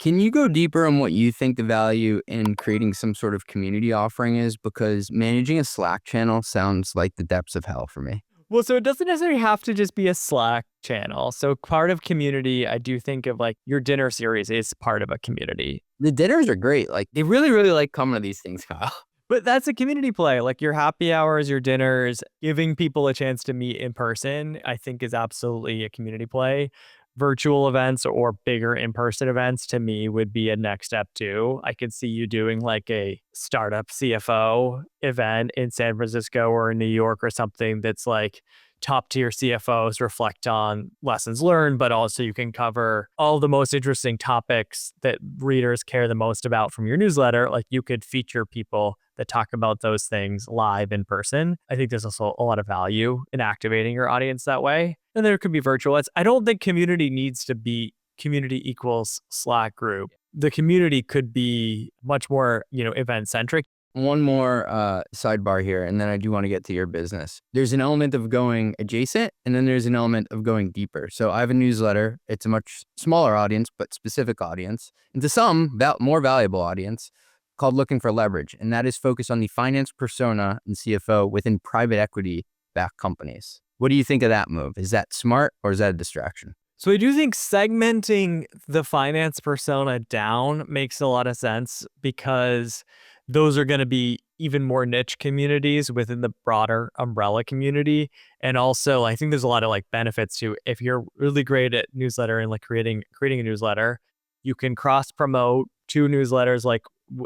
Can you go deeper on what you think the value in creating some sort of community offering is? Because managing a Slack channel sounds like the depths of hell for me. Well, so it doesn't necessarily have to just be a Slack channel. So part of community, I do think of like your dinner series is part of a community. The dinners are great. Like they really, really like coming to these things, Kyle. But that's a community play. Like your happy hours, your dinners, giving people a chance to meet in person, I think is absolutely a community play. Virtual events or bigger in-person events to me would be a next step too. I could see you doing like a startup CFO event in San Francisco or in New York or something that's like top tier CFOs reflect on lessons learned, but also you can cover all the most interesting topics that readers care the most about from your newsletter. Like you could feature people that talk about those things live in person. I think there's also a lot of value in activating your audience that way. And there could be virtual. I don't think community needs to be community equals Slack group. The community could be much more, event centric. One more sidebar here, and then I do want to get to your business. There's an element of going adjacent, and then there's an element of going deeper. So I have a newsletter. It's a much smaller audience, but specific audience, and to some, more valuable audience called Looking for Leverage. And that is focused on the finance persona and CFO within private equity-backed companies. What do you think of that move? Is that smart or is that a distraction? So I do think segmenting the finance persona down makes a lot of sense because those are going to be even more niche communities within the broader umbrella community. And also, I think there's a lot of like benefits to if you're really great at newsletter and like creating a newsletter, you can cross promote two newsletters like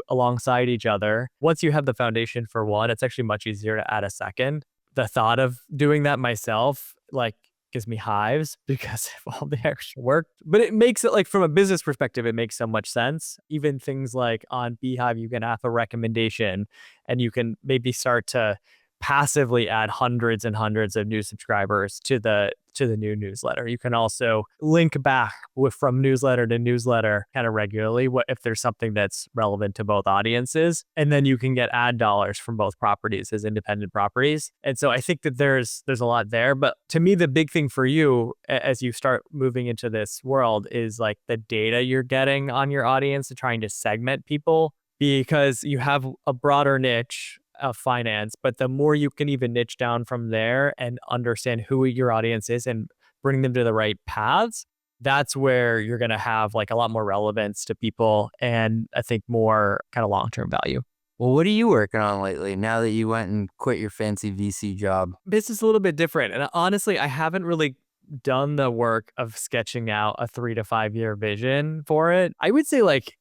alongside each other. Once you have the foundation for one, it's actually much easier to add a second. The thought of doing that myself, like gives me hives because of all the extra work. But it makes it like from a business perspective, it makes so much sense. Even things like on Beehive, you can have a recommendation and you can maybe start to passively add hundreds and hundreds of new subscribers to the new newsletter. You can also link back from newsletter to newsletter kind of regularly if there's something that's relevant to both audiences. And then you can get ad dollars from both properties as independent properties. And so I think that there's a lot there. But to me, the big thing for you as you start moving into this world is like the data you're getting on your audience and trying to segment people because you have a broader niche of finance, but the more you can even niche down from there and understand who your audience is and bring them to the right paths, that's where you're going to have like a lot more relevance to people and I think more kind of long-term value. Well, what are you working on lately now that you went and quit your fancy VC job? This is a little bit different. And honestly, I haven't really done the work of sketching out a 3 to 5 year vision for it. I would say like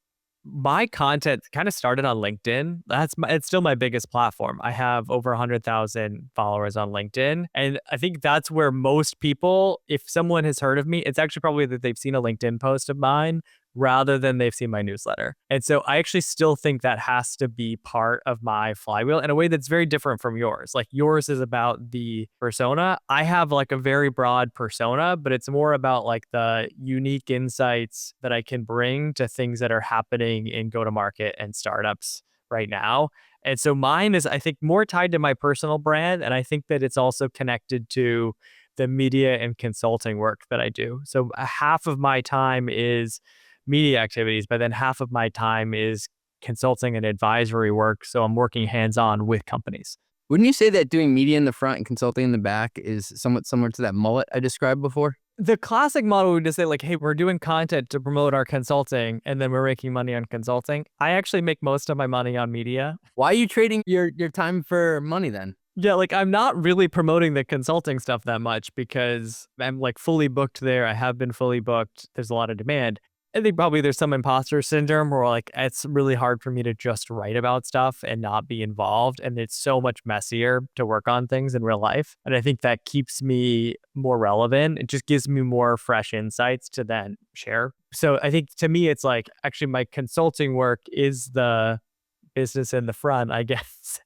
my content kind of started on LinkedIn. It's still my biggest platform. I have over 100,000 followers on LinkedIn. And I think that's where most people, if someone has heard of me, it's actually probably that they've seen a LinkedIn post of mine rather than they've seen my newsletter. And so I actually still think that has to be part of my flywheel in a way that's very different from yours. Like yours is about the persona. I have like a very broad persona, but it's more about like the unique insights that I can bring to things that are happening in go-to-market and startups right now. And so mine is, I think, more tied to my personal brand. And I think that it's also connected to the media and consulting work that I do. So half of my time is media activities, but then half of my time is consulting and advisory work. So I'm working hands-on with companies. Wouldn't you say that doing media in the front and consulting in the back is somewhat similar to that mullet I described before? The classic model would just say like, hey, we're doing content to promote our consulting and then we're making money on consulting. I actually make most of my money on media. Why are you trading your time for money then? Yeah, like I'm not really promoting the consulting stuff that much because I'm like fully booked there. I have been fully booked. There's a lot of demand. I think probably there's some imposter syndrome where like it's really hard for me to just write about stuff and not be involved. And it's so much messier to work on things in real life. And I think that keeps me more relevant. It just gives me more fresh insights to then share. So I think to me, it's like actually my consulting work is the business in the front, I guess.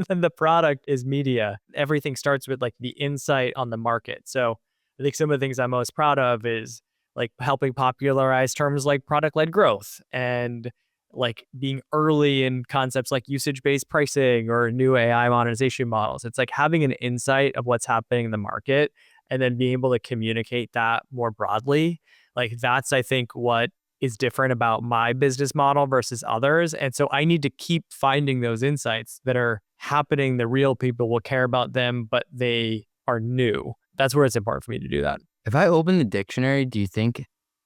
And the product is media. Everything starts with like the insight on the market. So I think some of the things I'm most proud of is like helping popularize terms like product-led growth and like being early in concepts like usage-based pricing or new AI monetization models. It's like having an insight of what's happening in the market and then being able to communicate that more broadly. Like that's, I think, what is different about my business model versus others. And so I need to keep finding those insights that are happening. The real people will care about them, but they are new. That's where it's important for me to do that. If I open the dictionary, do you think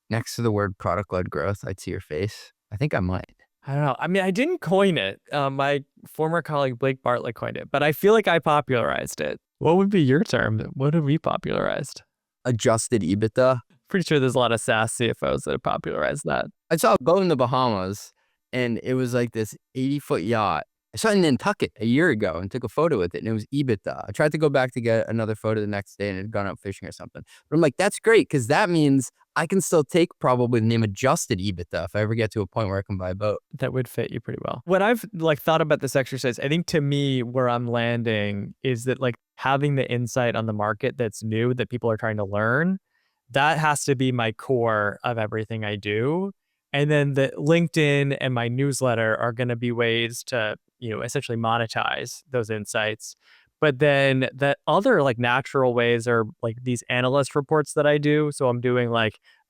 next to the word product-led growth, I'd see your face? I think I might. I don't know. I mean, I didn't coin it. My former colleague Blake Bartlett coined it, but I feel like I popularized it. What would be your term? What have we popularized? Adjusted EBITDA. Pretty sure there's a lot of SaaS CFOs that have popularized that. I saw a boat in the Bahamas, and it was like this 80-foot yacht. I saw it in Nantucket a year ago and took a photo with it, and it was EBITDA. I tried to go back to get another photo the next day, and it had gone out fishing or something. But I'm like, that's great, because that means I can still take probably the name adjusted EBITDA if I ever get to a point where I can buy a boat. That would fit you pretty well. When I've thought about this exercise, I think to me where I'm landing is that having the insight on the market that's new that people are trying to learn, that has to be my core of everything I do. And then the LinkedIn and my newsletter are going to be ways to, essentially monetize those insights. But then the other natural ways are these analyst reports that I do. So I'm doing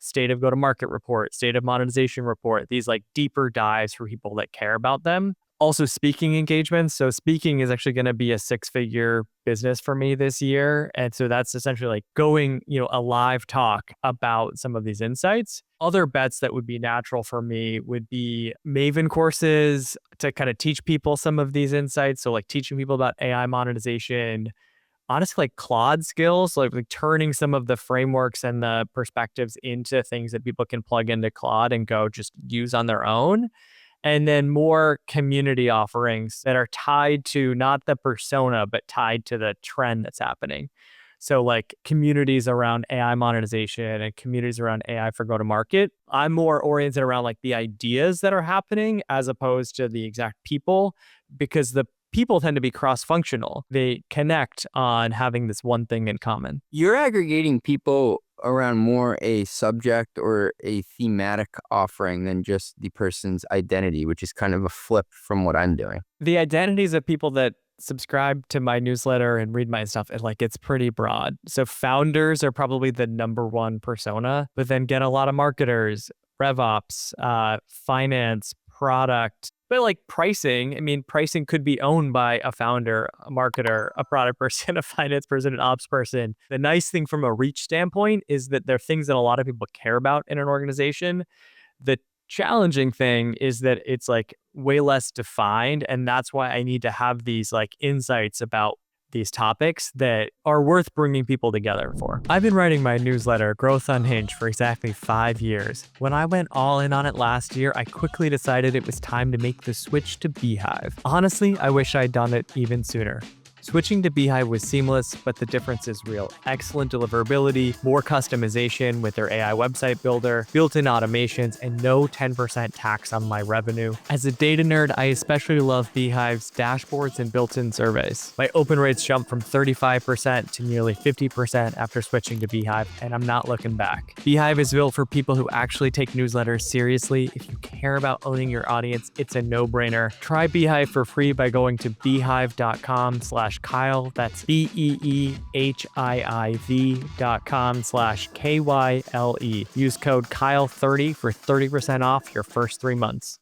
state of go-to-market report, state of monetization report, these deeper dives for people that care about them. Also speaking engagements. So speaking is actually going to be a 6-figure business for me this year. And so that's essentially going, a live talk about some of these insights. Other bets that would be natural for me would be Maven courses to kind of teach people some of these insights. So teaching people about AI monetization, honestly, Claude skills, like turning some of the frameworks and the perspectives into things that people can plug into Claude and go just use on their own. And then more community offerings that are tied to not the persona, but tied to the trend that's happening. So communities around AI monetization and communities around AI for go-to-market. I'm more oriented around the ideas that are happening as opposed to the exact people, because the people tend to be cross-functional. They connect on having this one thing in common. You're aggregating people around more a subject or a thematic offering than just the person's identity, which is kind of a flip from what I'm doing. The identities of people that subscribe to my newsletter and read my stuff, it's pretty broad. So founders are probably the number one persona, but then get a lot of marketers, RevOps, finance, product. But pricing, pricing could be owned by a founder, a marketer, a product person, a finance person, an ops person. The nice thing from a reach standpoint is that there are things that a lot of people care about in an organization. The challenging thing is that it's way less defined. And that's why I need to have these insights about these topics that are worth bringing people together for. I've been writing my newsletter, Growth Unhinged, for exactly 5 years. When I went all in on it last year, I quickly decided it was time to make the switch to Beehive. Honestly, I wish I'd done it even sooner. Switching to Beehive was seamless, but the difference is real. Excellent deliverability, more customization with their AI website builder, built-in automations, and no 10% tax on my revenue. As a data nerd, I especially love Beehive's dashboards and built-in surveys. My open rates jumped from 35% to nearly 50% after switching to Beehive, and I'm not looking back. Beehive is built for people who actually take newsletters seriously. If you care about owning your audience, it's a no-brainer. Try Beehive for free by going to beehive.com/Kyle. That's BEEHIIV.com/KYLE. Use code Kyle30 for 30% off your first 3 months.